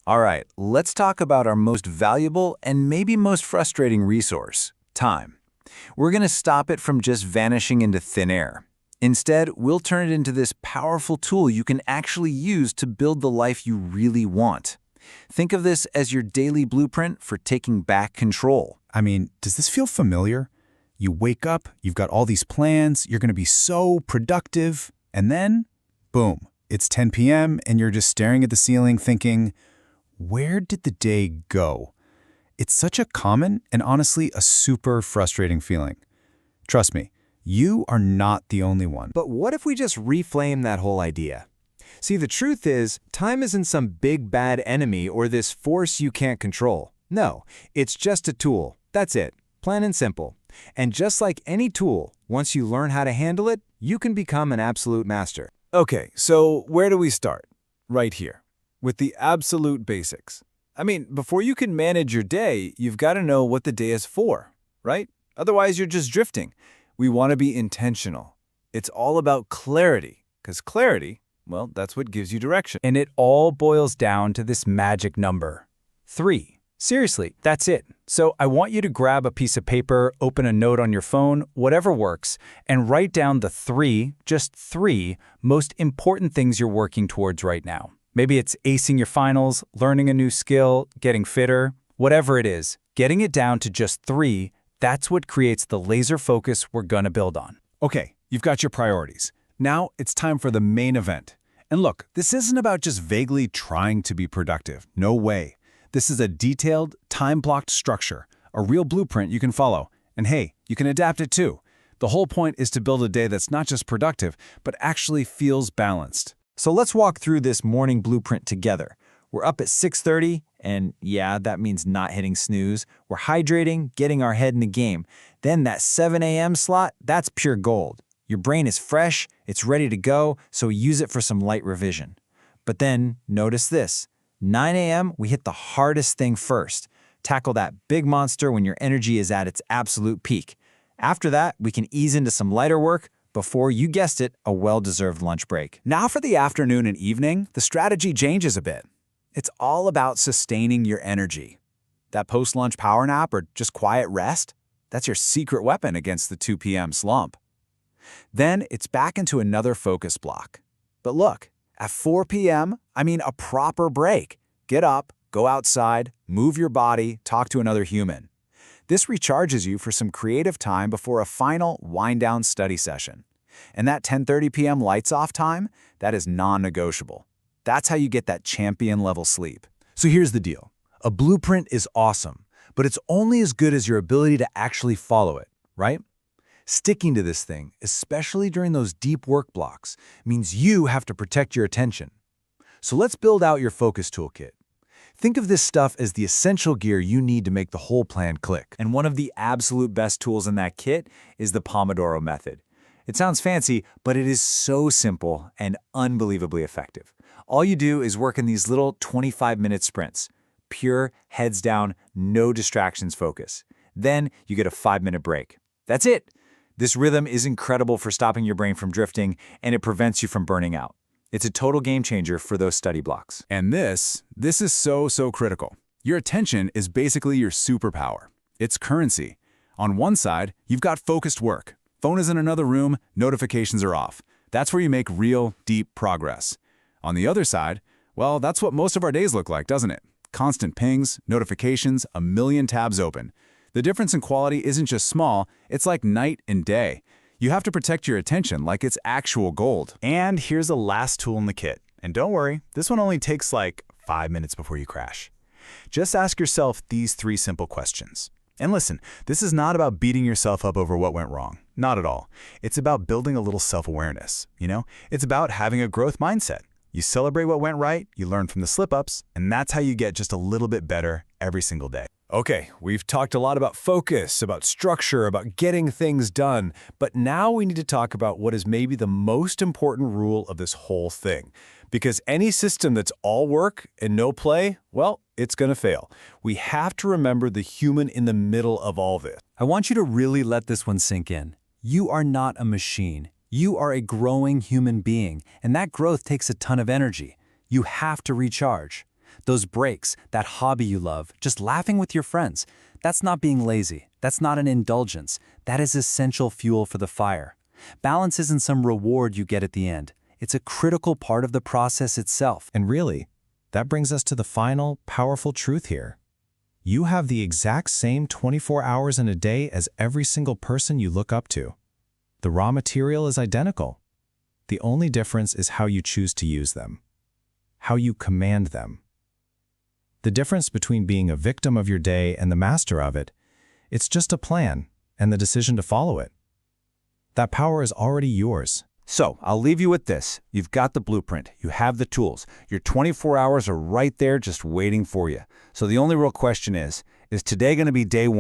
All right, let's talk about our most valuable and maybe most frustrating resource, time. We're going to stop it from just vanishing into thin air. Instead, we'll turn it into this powerful tool you can actually use to build the life you really want. Think of this as your daily blueprint for taking back control. I mean, does this feel familiar? You wake up, you've got all these plans, you're going to be so productive, and then, boom, it's 10 p.m. and you're just staring at the ceiling thinking, where did the day go? It's such a common and honestly a super frustrating feeling. Trust me, you are not the only one. But what if we just reframe that whole idea? See, the truth is, time isn't some big bad enemy or this force you can't control. No, it's just a tool. That's it. Plain and simple. And just like any tool, once you learn how to handle it, you can become an absolute master. Okay, so where do we start? Right here, with the absolute basics. I mean, before you can manage your day, you've got to know what the day is for, right? Otherwise, you're just drifting. We want to be intentional. It's all about clarity, because clarity, well, that's what gives you direction. And it all boils down to this magic number, 3. Seriously, that's it. So I want you to grab a piece of paper, open a note on your phone, whatever works, and write down the 3, just 3, most important things you're working towards right now. Maybe it's acing your finals, learning a new skill, getting fitter, whatever it is. Getting it down to just 3, that's what creates the laser focus we're gonna build on. Okay, you've got your priorities. Now it's time for the main event. And look, this isn't about just vaguely trying to be productive. No way. This is a detailed, time-blocked structure, a real blueprint you can follow. And hey, you can adapt it too. The whole point is to build a day that's not just productive, but actually feels balanced. So let's walk through this morning blueprint together. We're up at 6:30, and yeah, that means not hitting snooze. We're hydrating, getting our head in the game. Then that 7 a.m. slot, that's pure gold. Your brain is fresh, it's ready to go, so use it for some light revision. But then, notice this. 9 a.m., we hit the hardest thing first. Tackle that big monster when your energy is at its absolute peak. After that, we can ease into some lighter work before, you guessed it, a well-deserved lunch break. Now for the afternoon and evening, the strategy changes a bit. It's all about sustaining your energy. That post-lunch power nap or just quiet rest, that's your secret weapon against the 2 p.m. slump. Then it's back into another focus block. But look, at 4 p.m., I mean a proper break. Get up, go outside, move your body, talk to another human. This recharges you for some creative time before a final wind-down study session. And that 10:30 p.m. lights-off time, that is non-negotiable. That's how you get that champion-level sleep. So here's the deal. A blueprint is awesome, but it's only as good as your ability to actually follow it, right? Sticking to this thing, especially during those deep work blocks, means you have to protect your attention. So let's build out your focus toolkit. Think of this stuff as the essential gear you need to make the whole plan click. And one of the absolute best tools in that kit is the Pomodoro method. It sounds fancy, but it is so simple and unbelievably effective. All you do is work in these little 25-minute sprints. Pure, heads down, no distractions focus. Then you get a 5-minute break. That's it. This rhythm is incredible for stopping your brain from drifting, and it prevents you from burning out. It's a total game changer for those study blocks. And this is so critical. Your attention is basically your superpower. It's currency. On one side, you've got focused work. Phone is in another room, notifications are off. That's where you make real, deep progress. On the other side, well, that's what most of our days look like, doesn't it? Constant pings, notifications, a million tabs open. The difference in quality isn't just small, it's like night and day. You have to protect your attention like it's actual gold. And here's the last tool in the kit. And don't worry, this one only takes like 5 minutes before you crash. Just ask yourself these 3 simple questions. And listen, this is not about beating yourself up over what went wrong. Not at all. It's about building a little self-awareness, you know? It's about having a growth mindset. You celebrate what went right, you learn from the slip-ups, and that's how you get just a little bit better every single day. Okay, we've talked a lot about focus, about structure, about getting things done, but now we need to talk about what is maybe the most important rule of this whole thing. Because any system that's all work and no play, well, it's going to fail. We have to remember the human in the middle of all this. I want you to really let this one sink in. You are not a machine. You are a growing human being, and that growth takes a ton of energy. You have to recharge. Those breaks, that hobby you love, just laughing with your friends. That's not being lazy. That's not an indulgence. That is essential fuel for the fire. Balance isn't some reward you get at the end. It's a critical part of the process itself. And really, that brings us to the final, powerful truth here. You have the exact same 24 hours in a day as every single person you look up to. The raw material is identical. The only difference is how you choose to use them, how you command them. The difference between being a victim of your day and the master of it, it's just a plan and the decision to follow it. That power is already yours. So, I'll leave you with this. You've got the blueprint. You have the tools. Your 24 hours are right there just waiting for you. So the only real question is today going to be day one?